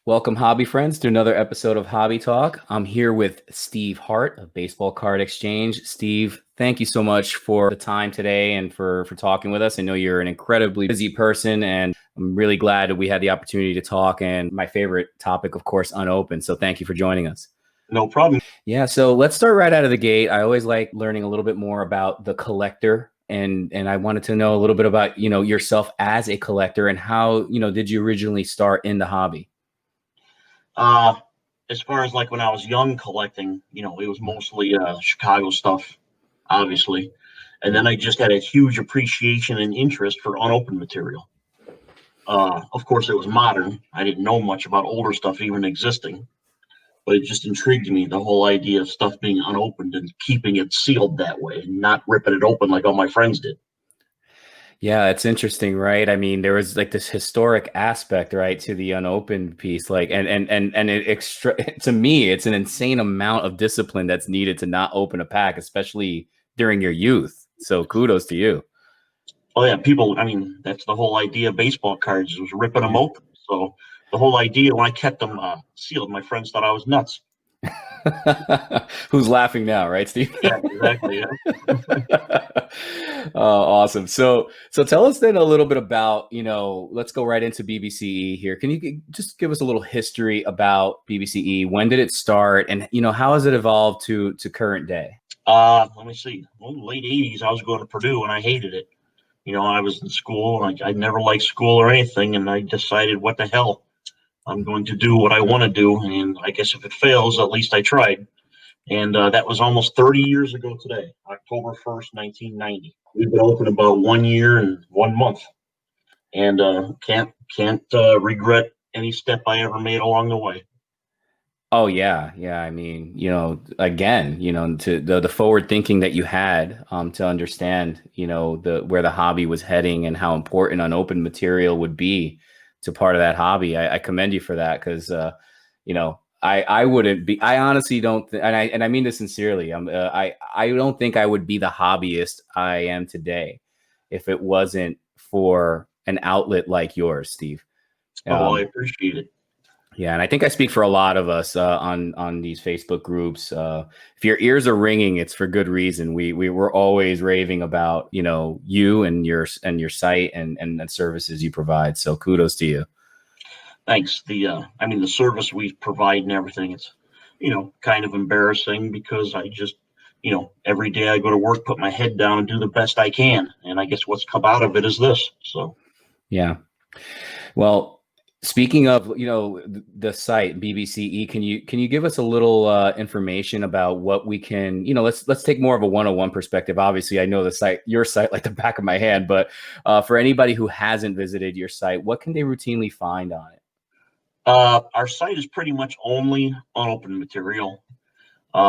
Welcome, hobby friends, to another episode of Hobby Talk. I'm here with Steve Hart of Baseball Card Exchange. Steve, thank you so much for the time today and for talking with us. I know you're an incredibly busy person, and I'm really glad that we had the opportunity to talk. And my favorite topic, of course, unopened. So thank you for joining us. No problem. Yeah, so let's start right out of the gate. I always like learning a little bit more about the collector, and I wanted to know a little bit about yourself as a collector and how did you originally start in the hobby? Uh, as far as like when I was young collecting, it was mostly Chicago stuff, obviously. And then I just had a huge appreciation and interest for unopened material. Of course, it was modern. I didn't know much about older stuff even existing, but it just intrigued me, the whole idea of stuff being unopened and keeping it sealed that way and not ripping it open like all my friends did. Yeah, it's interesting, right? I mean, there was like this historic aspect, right, to the unopened piece, like, and it extra to me, it's an insane amount of discipline that's needed to not open a pack, especially during your youth. So kudos to you. Oh yeah, people. I mean, that's the whole idea of baseball cards was ripping them Yeah. open. So the whole idea when I kept them sealed, my friends thought I was nuts. Who's laughing now, right, Steve? Yeah, exactly. Yeah. Oh, awesome. So tell us then a little bit about, let's go right into BBCE here. Can you just give us a little history about BBCE? When did it start, and how has it evolved to current day? Let me see. Well, late '80s, I was going to Purdue and I hated it. I was in school and I never liked school or anything, and I decided, what the hell, I'm going to do what I want to do, and I guess if it fails, at least I tried. And that was almost 30 years ago today, October 1st, 1990. We've been open about 1 year and 1 month, and can't regret any step I ever made along the way. Oh yeah, yeah. I mean, again, to the forward thinking that you had, to understand, the where the hobby was heading and how important unopened material would be to part of that hobby. I commend you for that because, I wouldn't be. I honestly don't, and I mean this sincerely. I don't think I would be the hobbyist I am today if it wasn't for an outlet like yours, Steve. Oh, well, I Um, appreciate it. yeah, and I think I speak for a lot of us on these Facebook groups. If your ears are ringing, it's for good reason. We were always raving about you and your site and the services you provide. So kudos to you. Thanks. The service we provide and everything, it's, kind of embarrassing because I just, every day I go to work, put my head down and do the best I can. And I guess what's come out of it is this. So, Yeah. Well, speaking of the site BBCE, can you give us a little information about what we can let's take more of a one-on-one perspective. Obviously, I know your site like the back of my hand, but for anybody who hasn't visited your site, what can they routinely find on it? our site is pretty much only unopened material. So,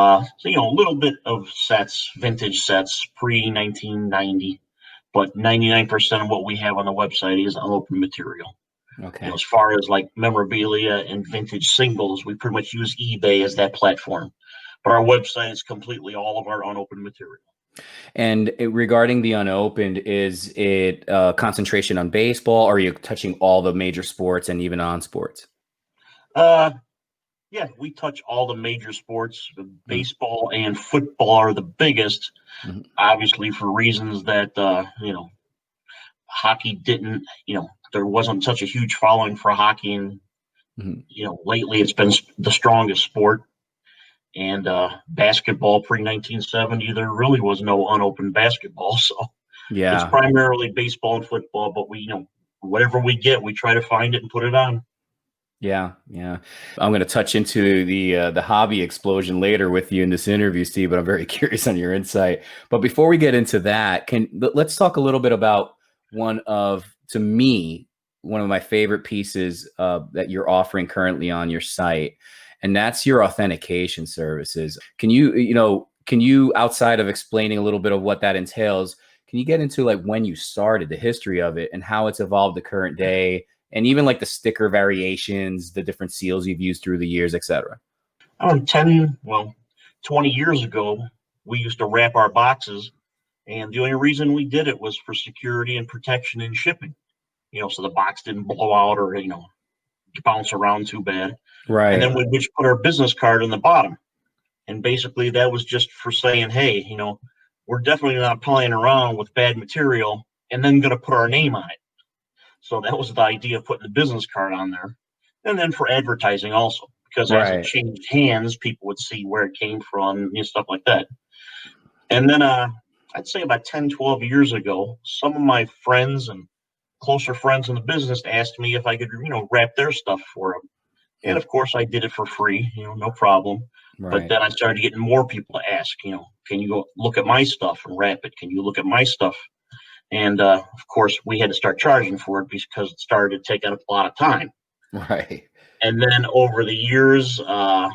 a little bit of sets, vintage sets, pre 1990, but 99% of what we have on the website is unopened material. Okay. As far as like memorabilia and vintage singles, we pretty much use eBay as that platform. But our website is completely all of our unopened material. And regarding the unopened, is it concentration on baseball? Or are you touching all the major sports and even on sports? Uh, yeah, we touch all the major sports. Baseball and football are the biggest, Mm-hmm. obviously for reasons that hockey didn't. There wasn't such a huge following for hockey, and Mm-hmm. lately it's been the strongest sport. And basketball pre 1970, there really was no unopened basketball, so it's Yeah. primarily baseball and football. But we, whatever we get, we try to find it and put it on. Yeah, yeah. I'm going to touch into the hobby explosion later with you in this interview, Steve. But I'm very curious on your insight. But before we get into that, let's talk a little bit about to me, one of my favorite pieces that you're offering currently on your site, and that's your authentication services. Can you outside of explaining a little bit of what that entails, can you get into like when you started, the history of it, and how it's evolved to current day? And even like the sticker variations, the different seals you've used through the years, etc. 20 years ago, we used to wrap our boxes, and the only reason we did it was for security and protection in shipping. So the box didn't blow out or bounce around too bad. And Right. then we'd just put our business card in the bottom. And basically that was just for saying, hey, we're definitely not playing around with bad material and then going to put our name on it. So that was the idea of putting the business card on there. And then for advertising also, because as it Right. changed hands, people would see where it came from and stuff like that. And then I'd say about 10, 12 years ago, some of my friends and closer friends in the business asked me if I could, wrap their stuff for them. And of course, I did it for free, no problem. But Right. then I started getting more people to ask, can you go look at my stuff and wrap it? Can you look at my stuff? And of course, we had to start charging for it because it started to take up a lot of time. Right. And then over the years, I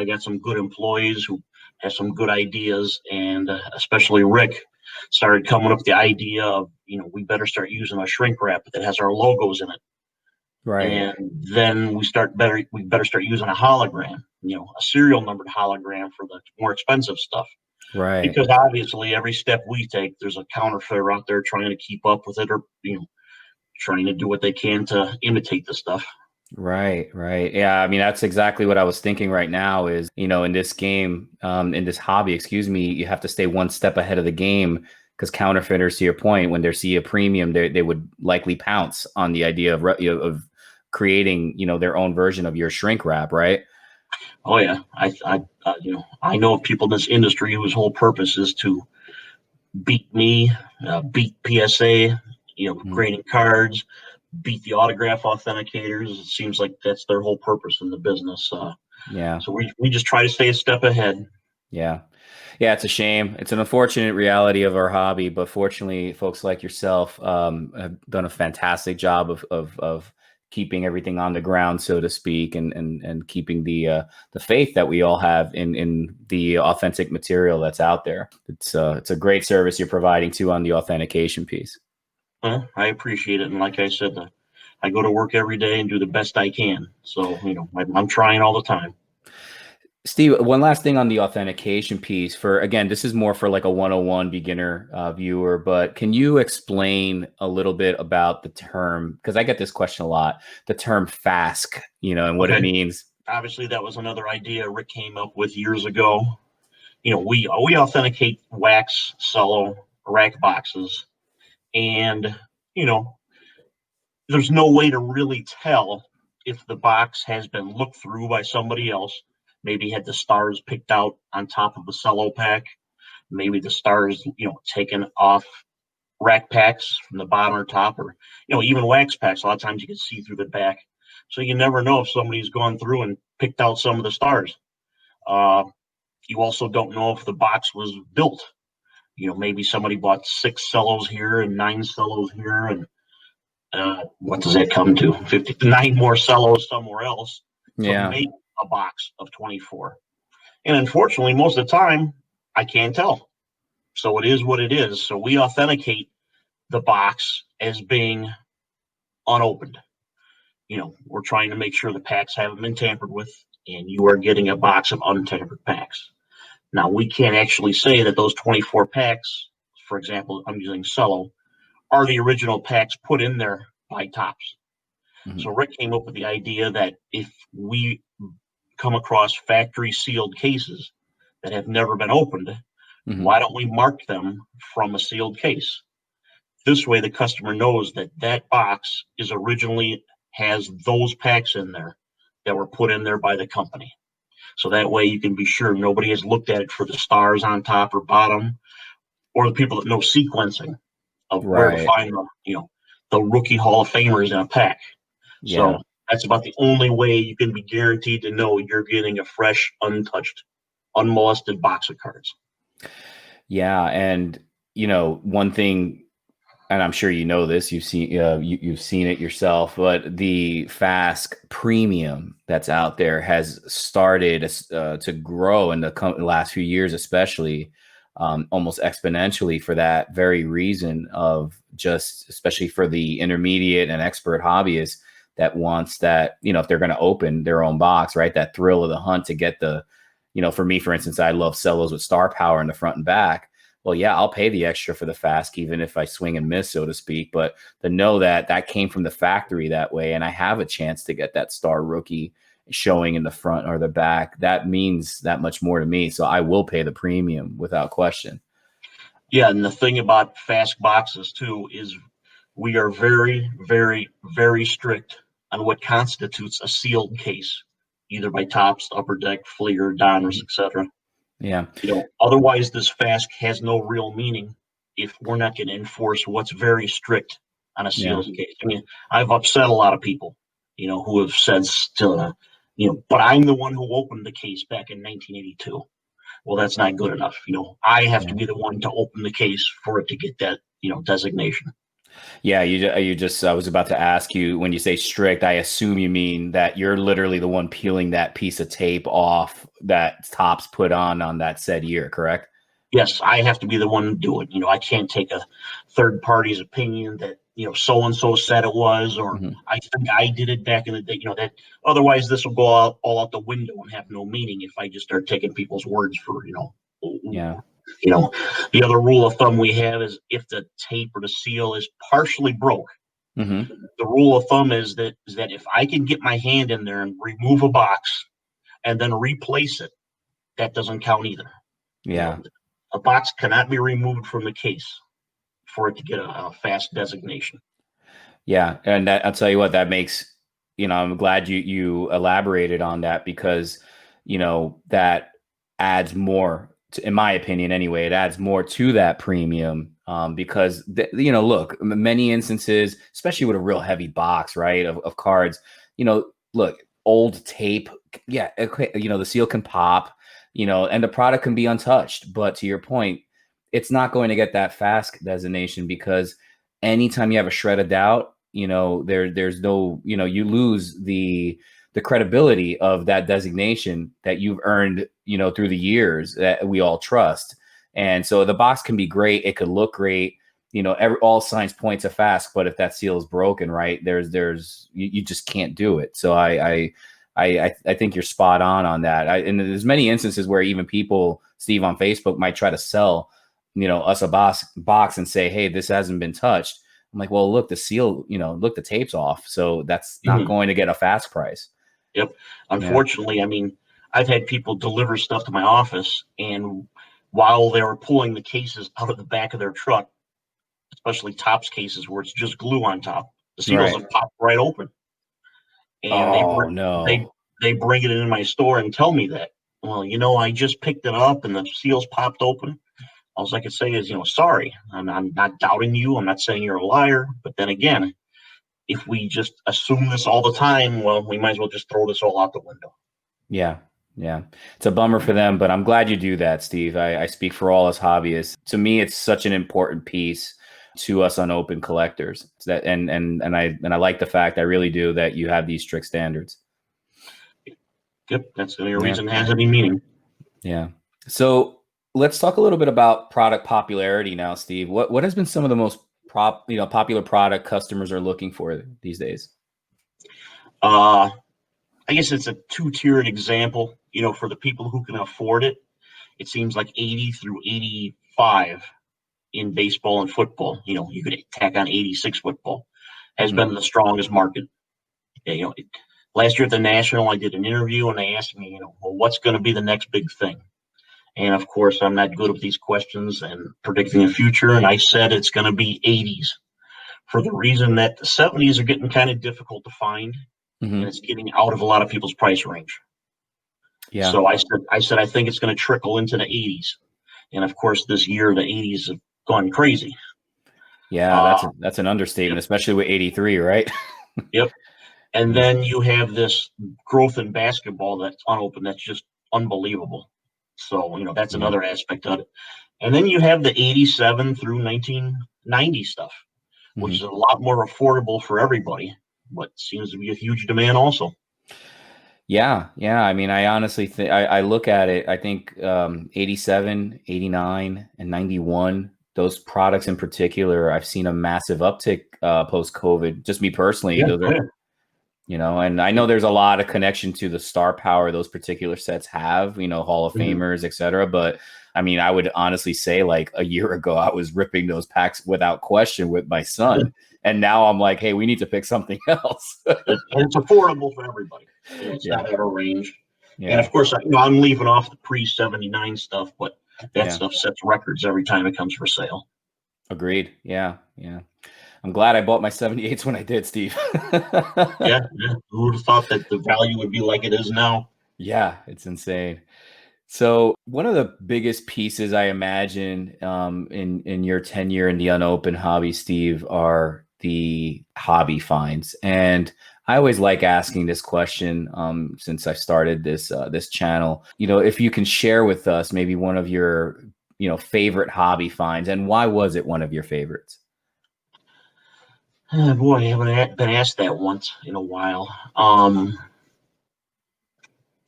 got some good employees who have some good ideas, and especially Rick started coming up with the idea of, we better start using a shrink wrap that has our logos in it. Right. And then we better start using a hologram, a serial numbered hologram for the more expensive stuff. Right. Because obviously every step we take, there's a counterfeiter out there trying to keep up with it, or, trying to do what they can to imitate the stuff. Right, right. Yeah, I mean that's exactly what I was thinking right now is, in this game, in this hobby, excuse me, you have to stay one step ahead of the game because counterfeiters, to your point, when they see a premium, they would likely pounce on the idea of of creating, their own version of your shrink wrap, right? Oh yeah, I know of people in this industry whose whole purpose is to beat me, beat PSA, Mhm. grading cards, beat the autograph authenticators. It seems like that's their whole purpose in the business. Yeah. So we just try to stay a step ahead. Yeah. Yeah, it's a shame. It's an unfortunate reality of our hobby, but fortunately, folks like yourself have done a fantastic job of keeping everything on the ground, so to speak, and keeping the faith that we all have in the authentic material that's out there. It's a great service you're providing too on the authentication piece. Well, I appreciate it, and like I said, I go to work every day and do the best I can. So I'm trying all the time. Steve, one last thing on the authentication piece for, again, this is more for like a 101 beginner viewer, but can you explain a little bit about the term? Because I get this question a lot, the term FASC, and what it Okay. means. Obviously, that was another idea Rick came up with years ago. We authenticate wax, cello, rack boxes, and you know, there's no way to really tell if the box has been looked through by somebody else. Maybe had the stars picked out on top of the cello pack. Maybe the stars, taken off rack packs from the bottom or top, or even wax packs. A lot of times you can see through the back, so you never know if somebody's gone through and picked out some of the stars. Uh, you also don't know if the box was built. Maybe somebody bought 6 cellos here and 9 cellos here, and what does that come to? 59 more cellos somewhere else to Yeah. make a box of 24. And unfortunately, most of the time, I can't tell. So it is what it is. So we authenticate the box as being unopened. We're trying to make sure the packs haven't been tampered with, and you are getting a box of untampered packs. Now, we can't actually say that those 24 packs, for example, I'm using cello, are the original packs put in there by Tops. So Mhm. Rick came up with the idea that if we come across factory sealed cases that have never been opened, Mhm. why don't we mark them from a sealed case? This way, the customer knows that that box is originally has those packs in there that were put in there by the company. So that way, you can be sure nobody has looked at it for the stars on top or bottom, or the people that know sequencing of where to Right. find the rookie Hall of Famers in a pack. Yeah. So that's about the only way you can be guaranteed to know you're getting a fresh, untouched, unmolested box of cards. Yeah. And, one thing, and I'm sure you know this, you've seen it yourself, but the FASC premium that's out there has started to grow in the last few years, especially almost exponentially for that very reason of just, especially for the intermediate and expert hobbyists that wants that, if they're going to open their own box, right, that thrill of the hunt to get for me, for instance, I love cellos with star power in the front and back. well, yeah, I'll pay the extra for the Fask, even if I swing and miss, so to speak. But to know that that came from the factory that way, and I have a chance to get that star rookie showing in the front or the back, that means that much more to me. So I will pay the premium without question. Yeah, and the thing about fast boxes too is we are very, very, very strict on what constitutes a sealed case, either by Tops, Upper Deck, Fleer, Donruss, etc. Yeah. Otherwise this Fask has no real meaning if we're not going to enforce what's very strict on a Yeah. sealed case. I mean, I've upset a lot of people, who have said, but I'm the one who opened the case back in 1982. Well, that's not good enough. I have Yeah. to be the one to open the case for it to get that, designation. Yeah, you just I was about to ask you, when you say strict, I assume you mean that you're literally the one peeling that piece of tape off that Topps put on that said year, correct? Yes, I have to be the one to do it. I can't take a third party's opinion that, so and so said it was, or Hmm. I think I did it back in the day. That otherwise this will go all out the window and have no meaning if I just start taking people's words for, Yeah. the other rule of thumb we have is if the tape or the seal is partially broke, Hmm. the rule of thumb is that if I can get my hand in there and remove a box and then replace it, that doesn't count either. Yeah. A box cannot be removed from the case for it to get a fast designation. Yeah, and that, I'll tell you what, that makes, I'm glad you elaborated on that, because that adds more to, in my opinion anyway, it adds more to that premium, because look, many instances, especially with a real heavy box, right, of cards, look, old tape, yeah, okay, the seal can pop, and the product can be untouched, but to your point, it's not going to get that Fask designation, because anytime you have a shred of doubt, there's no, you lose the credibility of that designation that you've earned, through the years, that we all trust. And so the box can be great, it could look great, all signs point to Fask, but if that seal is broken, right, you just can't do it. So I think you're spot on that. And there's many instances where even people, Steve, on Facebook might try to sell, us a box and say, hey, this hasn't been touched. I'm like, well, look, the seal, look, the tape's off. So that's not going to get a Fask price. Yep. Yeah. Unfortunately, I mean, I've had people deliver stuff to my office, and while they were pulling the cases out of the back of their truck, especially Tops cases where it's just glue on top, the seals Right. have popped right open. And Oh, they no. they bring it in my store and tell me that. Well, I just picked it up and the seals popped open. All I could say is, sorry. I'm not doubting you. I'm not saying you're a liar. But then again, if we just assume this all the time, well, we might as well just throw this all out the window. Yeah. Yeah. It's a bummer for them, but I'm glad you do that, Steve. I speak for all us hobbyists. To me, it's such an important piece to us unopened collectors. That and I like the fact, I really do, that you have these strict standards. Yep, that's the only Yeah. reason it has any meaning. Yeah. So let's talk a little bit about product popularity now, Steve. What has been some of the most popular product customers are looking for these days? I guess it's a two-tiered example. For the people who can afford it, it seems like 80 through 85 in baseball and football. You could tack on 86 football has been the strongest market. Yeah, last year at the National, I did an interview and they asked me, well, what's going to be the next big thing? And of course, I'm not good with these questions and predicting the future. And I said it's going to be 80s for the reason that the 70s are getting kind of difficult to find, and Mm-hmm. it's getting out of a lot of people's price range. Yeah. So I said I think it's going to trickle into the 80s. And of course, this year the 80s have gone crazy. Yeah, Uh, that's an understatement, yep, especially with 83, right? yep. And Yeah. then you have this growth in basketball that's unopened that's just unbelievable. So, that's Yeah. another aspect of it. And then you have the 87 through 1990 stuff, which Hmm. is a lot more affordable for everybody, but seems to be a huge demand also. Yeah. Yeah. I mean, I honestly think, I look at it, I think 87, 89, and 91, those products in particular, I've seen a massive uptick post-COVID. Just me personally, Yeah, those oh are, yeah. And I know there's a lot of connection to the star power those particular sets have, Hall of Mhm. Famers, et cetera. But I mean, I would honestly say like a year ago, I was ripping those packs without question with my son. And now I'm like, hey, we need to pick something else. And it's affordable for everybody. It's Yeah. not out of range. And Yeah. of course, I'm leaving off the pre-79 stuff, but that Yeah. stuff sets records every time it comes for sale. Agreed. Yeah. Yeah. I'm glad I bought my 78s when I did, Steve. Yeah, yeah. Who would have thought that the value would be like it is now? Yeah, it's insane. So one of the biggest pieces I imagine in your tenure in the unopened hobby, Steve, are the hobby finds. And I always like asking this question since I started this channel. If you can share with us maybe one of your favorite hobby finds, and why was it one of your favorites? Oh, boy, I haven't been asked that once in a while. I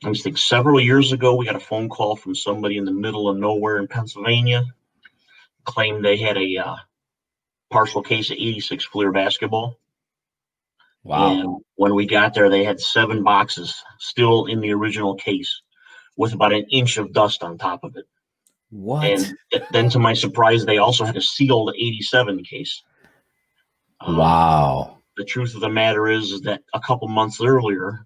was think several years ago, we got a phone call from somebody in the middle of nowhere in Pennsylvania, claimed they had a partial case of 86 Fleer basketball. Wow. And when we got there, they had 7 boxes still in the original case with about an inch of dust on top of it. What? And then, to my surprise, they also had a sealed 87 case. Um, Wow. the truth of the matter is that a couple months earlier,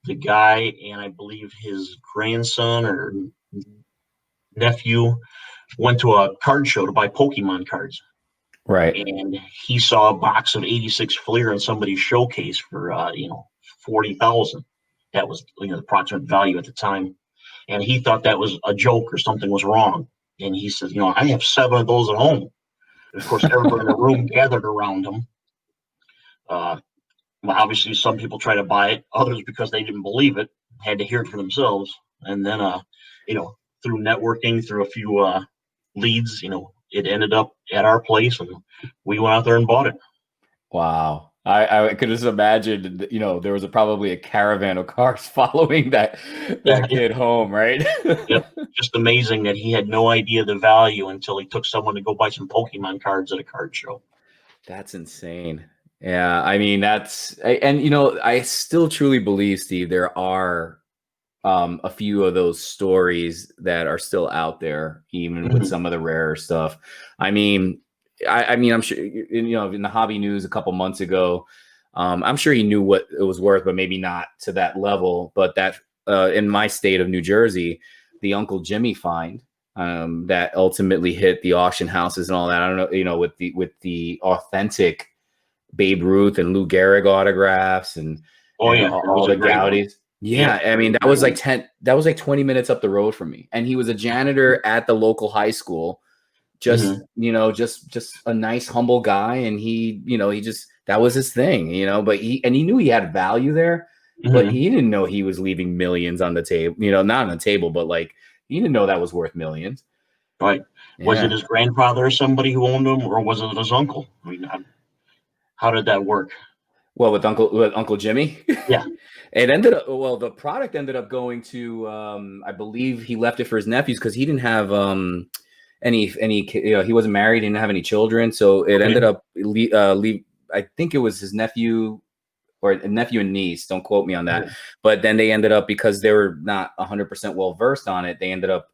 the guy and I believe his grandson or nephew went to a card show to buy Pokemon cards. Right. And he saw a box of 86 Fleer in somebody's showcase for 40,000. That was the approximate value at the time, and he thought that was a joke or something was wrong. And he said, I have 7 of those at home. And of course, everybody in the room gathered around him. Well, obviously, some people try to buy it, others because they didn't believe it, had to hear it for themselves, and then through networking, through a few leads, it ended up at our place, and we went out there and bought it. Wow. I could just imagine, there was probably a caravan of cars following that Yeah, kid home, right? yeah. Just amazing that he had no idea the value until he took someone to go buy some Pokemon cards at a card show. That's insane. Yeah, I mean and I still truly believe, Steve, there are a few of those stories that are still out there, even with Mhm. some of the rarer stuff. I mean, I'm sure in the hobby news a couple months ago, I'm sure he knew what it was worth, but maybe not to that level. But that in my state of New Jersey, the Uncle Jimmy find that ultimately hit the auction houses and all that. I don't know, with the authentic Babe Ruth and Lou Gehrig autographs and Oh and yeah, that all was a the great one. Gaudies. Yeah, Yeah, I mean that was like 20 minutes up the road from me. And he was a janitor at the local high school. Just, hmm just a nice humble guy, and he just that was his thing, but he knew he had value there, but hmm he didn't know he was leaving millions on the table, not on the table, but like he didn't know that was worth millions. Right. Was it Yeah. his grandfather or somebody who owned them, or was it his uncle? I mean, how did that work? Well, with Uncle Jimmy, Yeah. the product ended up going to, I believe he left it for his nephews because he didn't have he wasn't married, he didn't have any children, so it Okay. ended up I think it was his nephew or a nephew and niece. Don't quote me on that, Mhm. but then they ended up, because they were not 100% well versed on it. They ended up,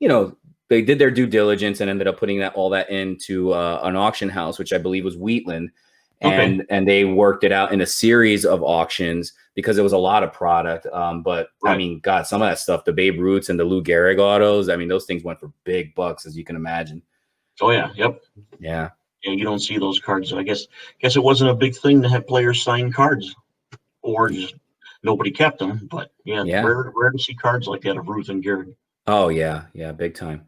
you know, they did their due diligence and ended up putting all that into an auction house, which I believe was Wheatland, Okay. and they worked it out in a series of auctions because there was a lot of product. But I Right. mean, God, some of that stuff, the Babe Ruths and the Lou Gehrig autos, I mean, those things went for big bucks, as you can imagine. Oh yeah. Yep. Yeah. Yeah. You don't see those cards. I guess it wasn't a big thing to have players sign cards, or just nobody kept them. But yeah, Yeah. rare to see cards like that of Ruth and Gehrig. Oh yeah. Yeah. Big time.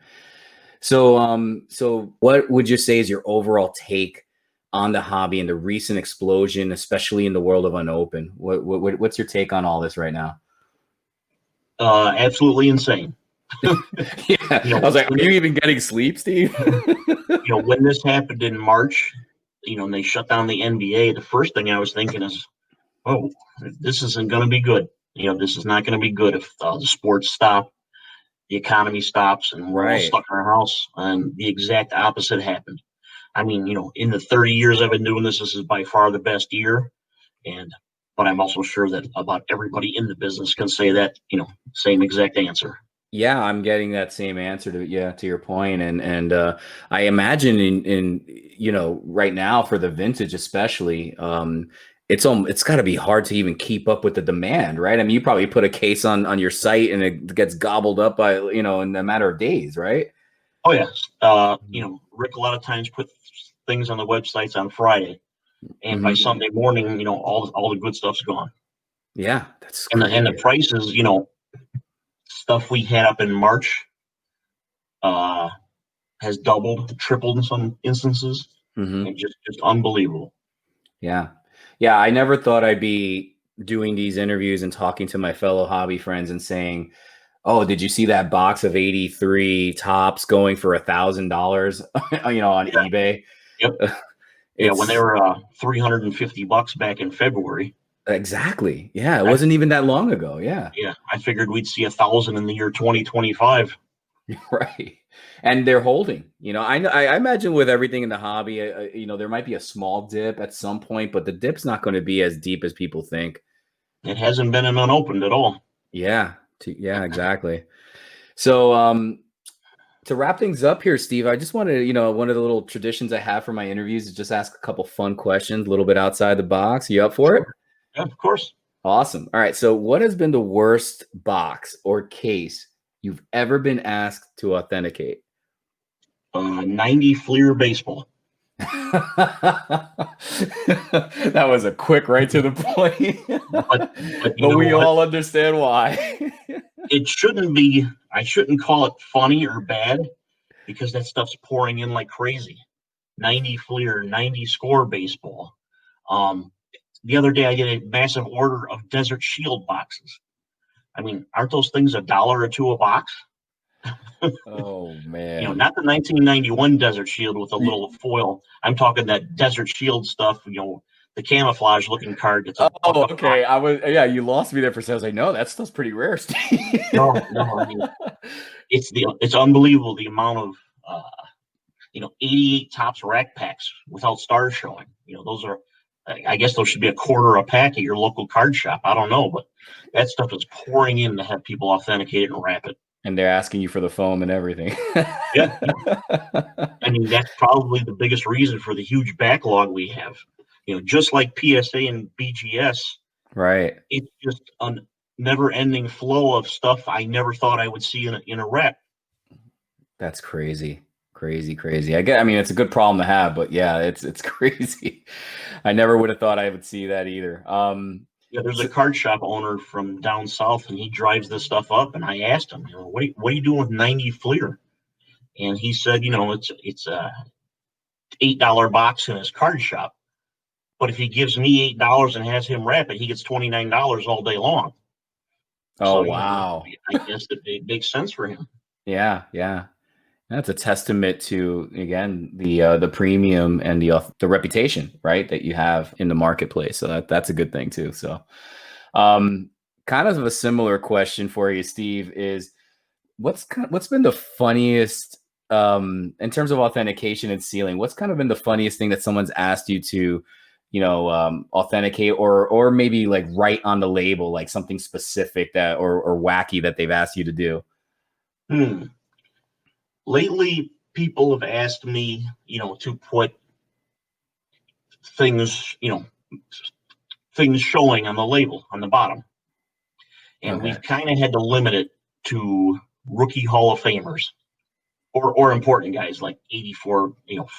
So what would you say is your overall take on the hobby and the recent explosion, especially in the world of unopened? What's your take on all this right now? Absolutely insane. Yeah, I You know, was like, when are you even getting sleep, Steve? when this happened in March, and they shut down the NBA, the first thing I was thinking is, oh, this isn't going to be good. This is not going to be good if the sports stop, the economy stops, and we're all Right. stuck in our house. And the exact opposite happened. I mean, in the 30 years I've been doing this, this is by far the best year. And but I'm also sure that about everybody in the business can say that, same exact answer. Yeah, I'm getting that same answer to your point, and I imagine in right now for the vintage especially, it's got to be hard to even keep up with the demand, right? I mean, you probably put a case on your site and it gets gobbled up by in a matter of days, right? Oh yes, Rick a lot of times put things on the websites on Friday, and by Mm-hmm. Sunday morning, all the good stuff's gone, Yeah, that's and the crazy. prices, stuff we had up in March, uh, has doubled, tripled in some instances, Mm-hmm. and just unbelievable. Yeah. Yeah. I never thought I'd be doing these interviews and talking to my fellow hobby friends and saying, "Oh, did you see that box of 83 tops going for $1,000, on Yeah. eBay?" Yep. Yeah. When they It's were $350 back in February. exactly. Yeah. It I wasn't even that long ago. Yeah. Yeah, I figured we'd see 1,000 in the year 2025. Right. And they're holding, I imagine with everything in the hobby, there might be a small dip at some point, but the dip's not going to be as deep as people think. It hasn't been an unopened at all. Yeah. Yeah, exactly. So, to wrap things up here, Steve, I just wanted to, one of the little traditions I have for my interviews is just ask a couple fun questions, a little bit outside the box. You up for it? Sure. Yeah, of course. Awesome. All right. So, what has been the worst box or case you've ever been asked to authenticate? 90 Fleer baseball. That was a quick right to the point. But you But know we what? all understand why. It shouldn't be, I shouldn't call it funny or bad because that stuff's pouring in like crazy. 90 Fleer, 90 score baseball. Um, the other day I did a massive order of Desert Shield boxes. I mean, aren't those things $1 or $2 a box? Oh man. Not the 1991 Desert Shield with a little foil. I'm talking that Desert Shield stuff, the camouflage looking card that's a buck Oh, a pop. okay. Yeah, you lost me there for a second. I was like, no, that stuff's pretty rare, Steve. No, no, I mean, it's unbelievable the amount of, 88 tops rack packs without stars showing. Those are, I guess those should be a quarter a pack at your local card shop. I don't know, but that stuff is pouring in to have people authenticate it and wrap it. And they're asking you for the foam and everything. Yeah, I mean, that's probably the biggest reason for the huge backlog we have. Just like PSA and BGS, Right. it's just a never-ending flow of stuff I never thought I would see in a rep. That's crazy. Crazy, crazy. I mean, it's a good problem to have, but yeah, it's crazy. I never would have thought I would see that either. Yeah, there's a So, card shop owner from down south, and he drives this stuff up. And I asked him, what are you doing with 90 Fleer? And he said, it's a $8 box in his card shop. But if he gives me $8 and has him wrap it, he gets $29 all day long. oh So, wow. I guess it makes sense for him. Yeah, yeah. That's a testament to again the premium and the reputation, right, that you have in the marketplace. So that's a good thing too. So, um, kind of a similar question for you, Steve, is what's been the funniest in terms of authentication and sealing? What's kind of been the funniest thing that someone's asked you to, authenticate or maybe like write on the label, like something specific that or wacky that they've asked you to do? Hmm. Lately, people have asked me, to put things, things showing on the label on the bottom. And Okay. we've kind of had to limit it to rookie Hall of Famers or important guys like 84,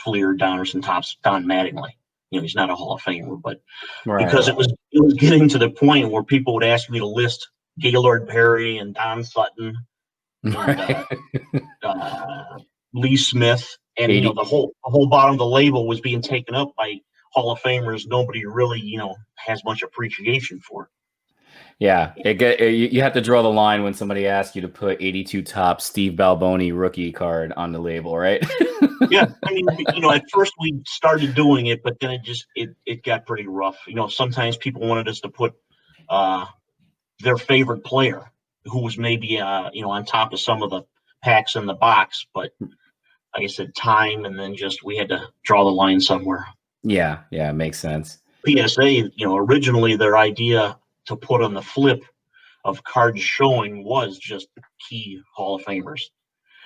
Fleer, Donnerson, Tops, Don Mattingly. He's not a Hall of Famer, but because Right. it was getting to the point where people would ask me to list Gaylord Perry and Don Sutton and Right. uh, Lee Smith, and 80. the whole bottom of the label was being taken up by Hall of Famers. Nobody really has much appreciation for. Yeah, you have to draw the line when somebody asks you to put 82 top Steve Balboni rookie card on the label, right? Yeah, I mean, at first we started doing it, but then it got pretty rough. Sometimes people wanted us to put uh, their favorite player, who was maybe on top of some of the packs in the box, but like I said, time, and then just we had to draw the line somewhere. Yeah, yeah, makes sense. PSA, originally their idea to put on the flip of cards showing was just key Hall of Famers.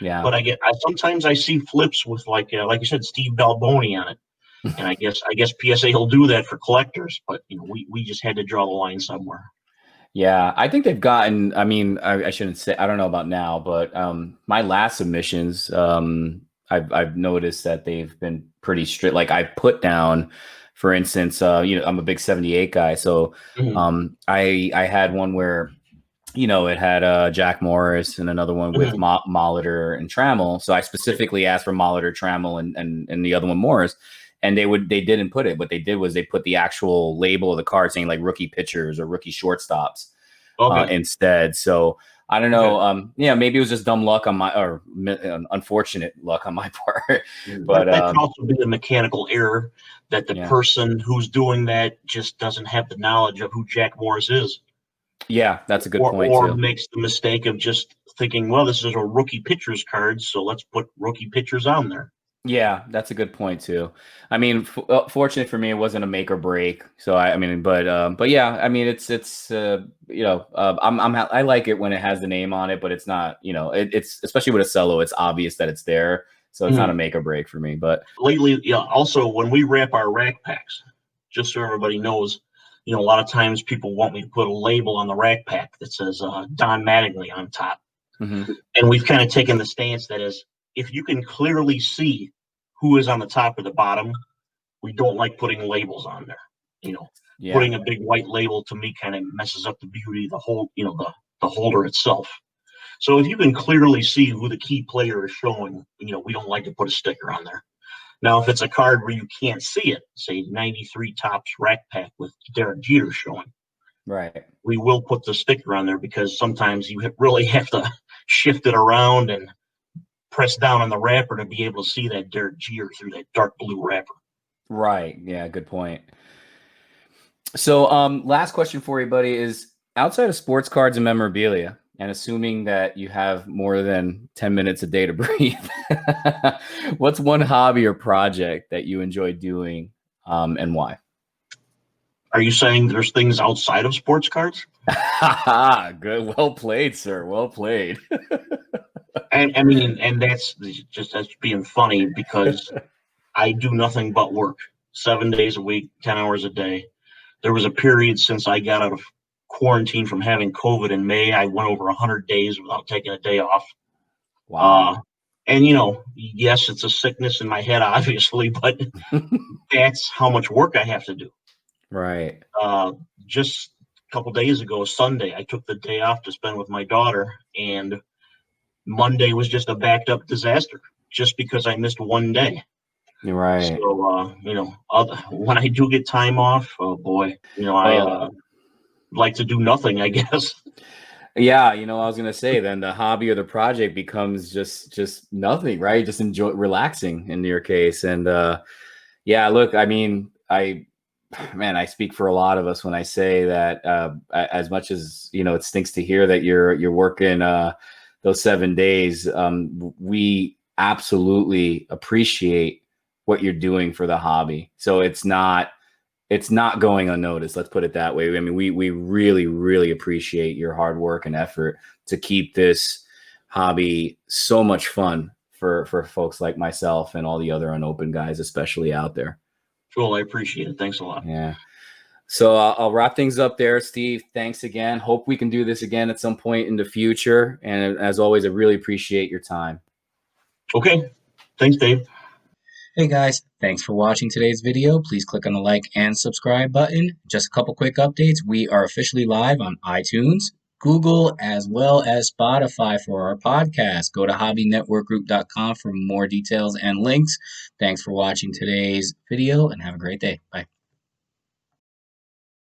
Yeah. But sometimes I see flips with like you said, Steve Balboni on it, and I guess PSA will do that for collectors. But we just had to draw the line somewhere. Yeah, I think they've gotten, I mean, I shouldn't say, I don't know about now, but my last submissions, I've noticed that they've been pretty strict. Like I put down, for instance, I'm a big 78 guy. So Mm-hmm. I had one where, it had Jack Morris and another one with Mm-hmm. Molitor and Trammell. So I specifically asked for Molitor, Trammell, and the other one Morris. And they didn't put it. What they did was they put the actual label of the card saying like rookie pitchers or rookie shortstops Okay. instead. So I don't Okay. know. Maybe it was just dumb luck on my, or unfortunate luck on my part. But That could also be a mechanical error that the yeah, person who's doing that just doesn't have the knowledge of who Jack Morris is, yeah, that's a good point or too. makes the mistake of just thinking, well, this is a rookie pitcher's card, so let's put rookie pitchers on there. Yeah, that's a good point too. I mean, fortunate for me, it wasn't a make or break. So I mean, but yeah, I mean, I like it when it has the name on it, but it's not, it's especially with a cello, it's obvious that it's there, so it's not a Mhm. make or break for me. But Lately, yeah. Also, when we wrap our rack packs, just so everybody knows, a lot of times people want me to put a label on the rack pack that says Don Mattingly on top, mhm. and we've kind of taken the stance that is, if you can clearly see who is on the top or the bottom, we don't like putting labels on there. Yeah, Putting a big white label to me kind of messes up the beauty of the whole, the holder itself. So if you can clearly see who the key player is showing, we don't like to put a sticker on there. Now, if it's a card where you can't see it, say 93 tops rack pack with Derek Jeter showing, right. we will put the sticker on there because sometimes you really have to shift it around and press down on the wrapper to be able to see that Derek Jeter through that dark blue wrapper. Right. Yeah, good point. So, last question for you, buddy, is outside of sports cards and memorabilia, and assuming that you have more than 10 minutes a day to breathe, what's one hobby or project that you enjoy doing, and why? Are you saying there's things outside of sports cards? Good. Well played, sir. Well played. And I mean, and that's being funny because I do nothing but work 7 days a week, 10 hours a day. There was a period since I got out of quarantine from having COVID in May. I went over 100 days without taking a day off. Uh, Wow. and, yes, it's a sickness in my head, obviously, but that's how much work I have to do. Right. Uh, just a couple days ago, Sunday, I took the day off to spend with my daughter, and Monday was just a backed up disaster just because I missed one day. You're right. So, when I do get time off, oh boy, I Well, like to do nothing, I guess. yeah, I was gonna say then the hobby or the project becomes just nothing, right? Just enjoy relaxing in your case. And yeah, look, I mean, I speak for a lot of us when I say that as much as it stinks to hear that you're working those 7 days. We absolutely appreciate what you're doing for the hobby. So it's not going unnoticed. Let's put it that way. I mean, we really, really appreciate your hard work and effort to keep this hobby so much fun for folks like myself and all the other unopened guys, especially out there. Cool, I appreciate it. Thanks a lot. Yeah. So I'll wrap things up there, Steve. Thanks again. Hope we can do this again at some point in the future. And as always, I really appreciate your time. Okay, thanks, Dave. Hey guys, thanks for watching today's video. Please click on the like and subscribe button. Just a couple quick updates. We are officially live on iTunes, Google, as well as Spotify for our podcast. Go to HobbyNetworkGroup.com for more details and links. Thanks for watching today's video and have a great day. Bye.